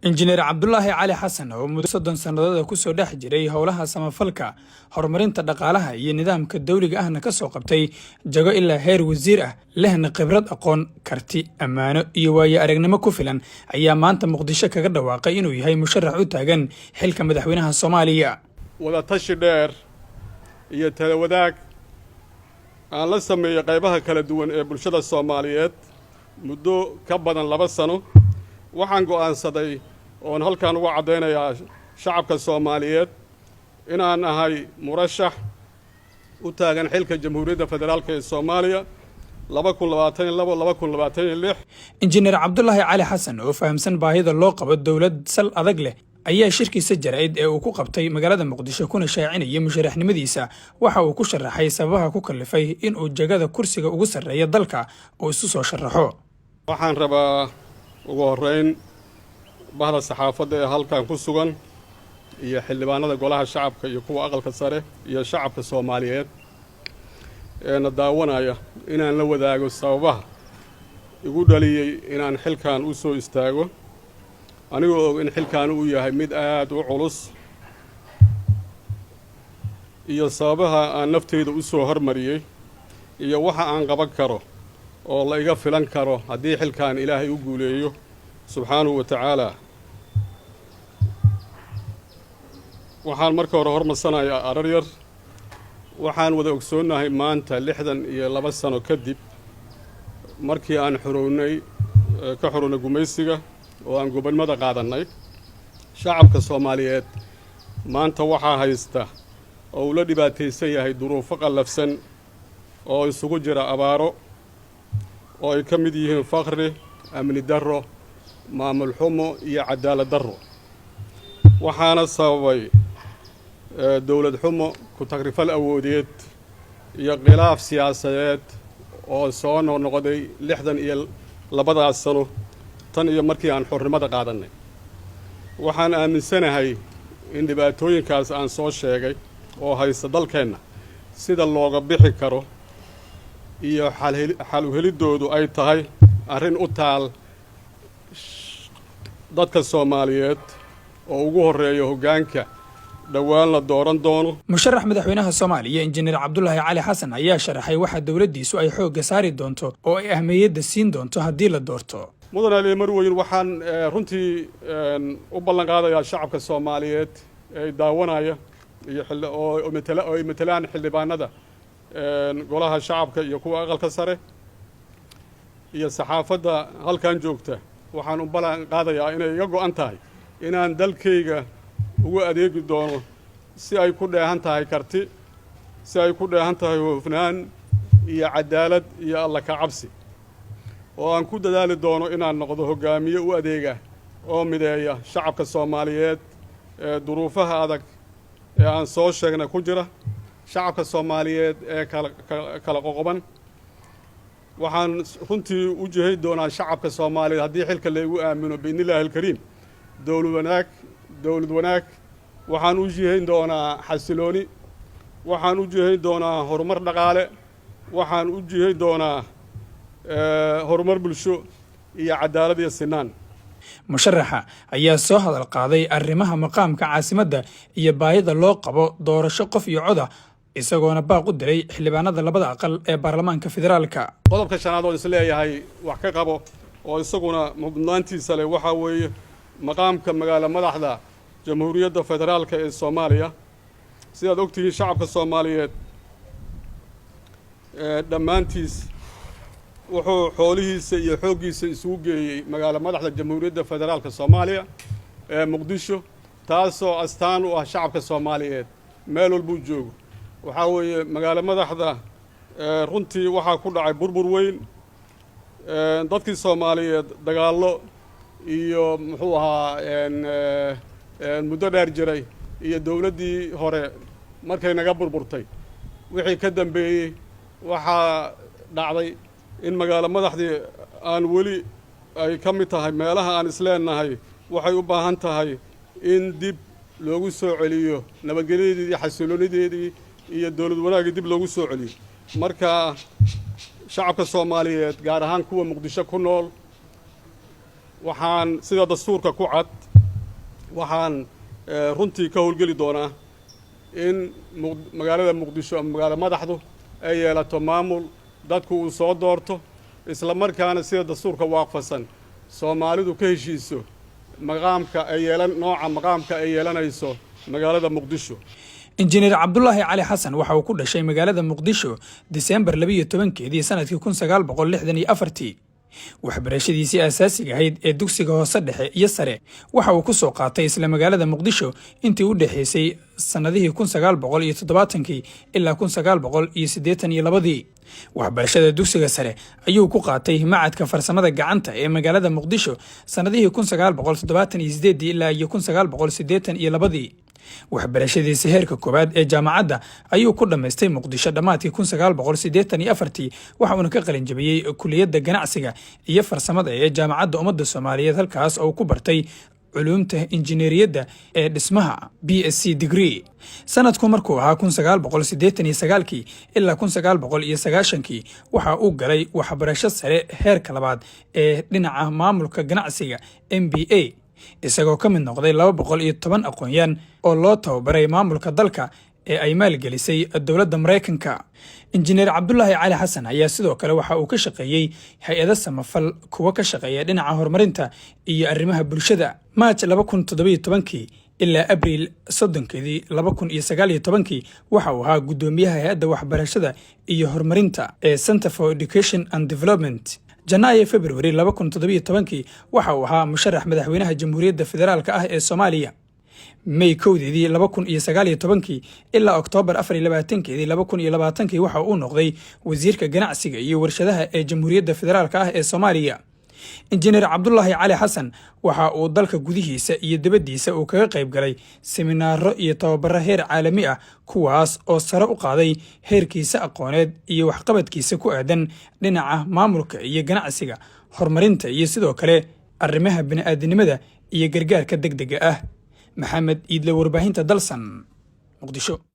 injineer Cabdullaahi Cali Xasan oo muddo 30 sanadood ku soo dhex jiray howlaha samafalka horumarinta dhaqaalaha iyo nidaamka dawliga ahna ka soo qabtay jago ilaa heer wasiir ah lehna khibrad aqoon karti amaano iyo waayo aragnimo ku filan ayaa maanta Muqdisho kaga dhawaaqay inuu yahay musharax u taagan xilka madaxweynaha Soomaaliya wada tashi dheer iyo tala wadaag aan la sameeyay qaybaha kala duwan ee bulshada Soomaaliyeed muddo ka badan 2 sano waxaan go'aansaday oo halkaan ugu cadeynayaa shacabka Soomaaliyeed inaan ahay murashax u taagan xilka Jamhuuriyadda Federaalka ee Soomaaliya 2022-2026 injineer Cabdullaahi Cali Xasan oo fahamsan baahida loo qabo dawlad sal adag leh ayaa shirkiisa jaraa'id ee uu ku qabtay magaalada Muqdisho kuna shaacinayay musharaxnimadiisa waxa uu ku sharaxay sababaha ku kalifay in uu jagada kursiga ugu sareeyo dalka oo isu soo sharaxo waxaan rabaa ugu horeyn bahda saxaafadda ee halkan ku sugan iyo xildhibaanada golaha shacabka iyo kuwa aqalka sare iyo shacabka Soomaaliyeed ee daawanaya inaan la wadaago sababaha igu dhaliyay inaan xilkan u soo istaago anigoo og in xilkan uu yahay mid aad u culus iyo sababaha aan nafteyda u soo hormariyay iyo waxa aan qaban karo oo la iga filan karo haddii xilkan Ilaahay u guuleeyo subxaanahu wa ta'aala waxaan marka hore hormarsanayaa arar yar waxaan wada ogsoonahay maanta 62 sano kadib markii aan ka xorownay gumaysiga oo aan gobonimada qaadanay shacabka Soomaaliyeed maanta waxaa haysta oo uu la dhibaataysan yahay duruufo qallafsan oo isugu jira abaaro oo ay ka mid yihiin faqri amni darro maamul xumo iyo cadaalad darro waxaana sababay dawlad xumo ku tagrifal awoodeed iyo khilaaf siyaasadeed oo soo noqday 62 sano tan iyo markii aan xornimada qaadanay waxaan aaminsanahay in dhibaatooyinkaas aan soo sheegay oo haysta dalkeenna sida looga bixi karo iyo xal u helidoodu ay tahay arrin u taal dadka Soomaaliyeed oo ugu horeeyo hoggaanka dhawaan la dooran doono musharax madaxweynaha Soomaaliya injineer Cabdullaahi Cali Xasan ayaa sharaxay waxa dawladdiisu ay xoog saari doonto oo ay ahmiyadda siin doonto haddii la doorto mudan Ali Marweyn waxaan runtii u ballan qaadayaa shacabka Soomaaliyeed ee daawanaya iyo oo matalaan xildhibaanada golaha shacabka iyo kuwa aqalka sare iyo saxaafadda halkan joogta waxaan u ballan qaadayaa inay iga go'an tahay inaan dalkayga ugu adeegi doono si ay ku dheehan tahay karti si ay ku dheehan tahay hufnaan iyo cadaalad iyo alla ka cabsi oo aan ku dadaali doono inaan noqdo hogaamiye u adeega oo mideeya shacabka Soomaaliyeed ee duruufaha adag ee aan soo sheegnay ku jira shacabka Soomaaliyeed ee kala qoqoban waxaan runtii u jeehay doonaa shacabka Soomaaliyeed haddii xilka la igu aamino biidnillaahi alkariim dawlad wanaag waxaan u jeehay doonaa xasilooni waxaan u jeehay doonaa horumar dhaqaale waxaan u jeehay doonaa horumar bulsho iyo cadaalad iyo sinaan musharaxa ayaa soo hadal qaaday arrimaha maqaamka caasimadda iyo baahida loo qabo doorasho qof iyo cod ah isagoona baaq u diray xildhibaanada labada aqal ee baarlamaanka federaalka qodobka shanaad oo isleeyahay wax ka qabo oo isaguna mudnaantiisa leh waxa weeye maqaamka magaala madaxda Jamhuuriyadda Federaalka ee Soomaaliya sidaad ogtihiin shacabka Soomaaliyeed dhammaantiis wuxuu xoolihiisa iyo xooggiisa isugu geeyay magaala madaxda Jamhuuriyadda Federaalka Soomaaliya ee Muqdisho taasoo astaan u ah shacabka Soomaaliyeed meel walba uu joogo waxa weeye magaala madaxda runtii waxaa ku dhacay burbur weyn dadkii Soomaaliyeed dagaallo iyo muxuu ahaa muddo dheer jiray iyo dawladdii hore markay naga burburtay wixii ka dambeeyay waxaa dhacday in magaala madaxdii aan weli ay ka mid tahay meelaha aan isleenahay waxay u baahan tahay in dib loogu soo celiyo nabadgelyadeedii iyo xasiloonideedii iyo dawlad wanaagii dib loogu soo celiyo marka shacabka Soomaaliyeed gaar ahaan kuwa Muqdisho ku nool waxaan sida dastuurka ku cad waxaan runtii ka howlgeli doonaa in magaalada muqdisho ama magaalo madaxdu ay yeelato maamul dadku uu soo doorto isla markaana sida dastuurka waafaqsan Soomaalidu ka heshiiso nooca maqaamka ay yeelanayso magaalada Muqdisho. Injineer Cabdullaahi Cali Xasan waxa uu ku dhashay magaalada Muqdisho December 12 sanadkii 1964. waxbarashadiisii asaasiga ahayd ee dugsiga hoose dhexe iyo sare waxa uu ku soo qaatay isla magaalada Muqdisho intii u dhaxaysay sanadihii 1970 ilaa 1982. waxbarashada dugsiga sare ayuu ku qaatay macadka farsamada gacanta ee magaalada Muqdisho sanadihii 1978 ilaa 1982. waxbarashadiisa heerka koobaad ee jaamacadda ayuu ku dhamaystay Muqdisho dhamaadkii 1984 waxa uu ka qalin jabiyay kulliyadda ganacsiga iyo farsamada ee jaamacadda ummadda Soomaaliyeed halkaas oo ku bartay culuumta injineeriyadda ee dhismaha BSc degree. sanadku markuu ahaa 1989 ilaa 1990 waxa uu galay waxbarasho sare heerka labaad ee dhinaca maamulka ganacsiga MBA isagoo ka mid noqday 210 aqoonyan oo loo tababaray maamulka dalka ee ay maalgelisay dowladda Mareykanka. Injineer Cabdullaahi Cali Xasan ayaa sidoo kale waxa uu ka shaqeeyay hay'ado samafal kuwa ka shaqeeya dhinaca horumarinta iyo arrimaha bulshada. March 2017 ilaa Abriil 30 2019 waxa uu ahaa gudoomiyaha hay'adda waxbarashada iyo horumarinta ee Center for Education and Development. Janaayo February 2017 waxa uu ahaa musharax madaxweynaha Jamhuuriyadda Federaalka ah ee Soomaaliya. May 1 2019 ilaa October 24 2020 waxa uu noqday wasiirka ganacsiga iyo warshadaha ee Jamhuuriyadda Federaalka ah ee Soomaaliya. Injineer Cabdullaahi Cali Xasan waxa uu dalka gudihiisa iyo dibaddiisa uu kaga qayb galay seminaaro iyo tababaro heer caalami ah kuwaas oo sare u qaaday heerkiisa aqooneed iyo waxqabadkiisa ku aadan dhinaca maamulka iyo ganacsiga, horumarinta iyo sidoo kale arrimaha bini'aadanimada iyo gargaarka degdega ah. Maxamed Iidle, warbaahinta Dalsan, Muqdisho.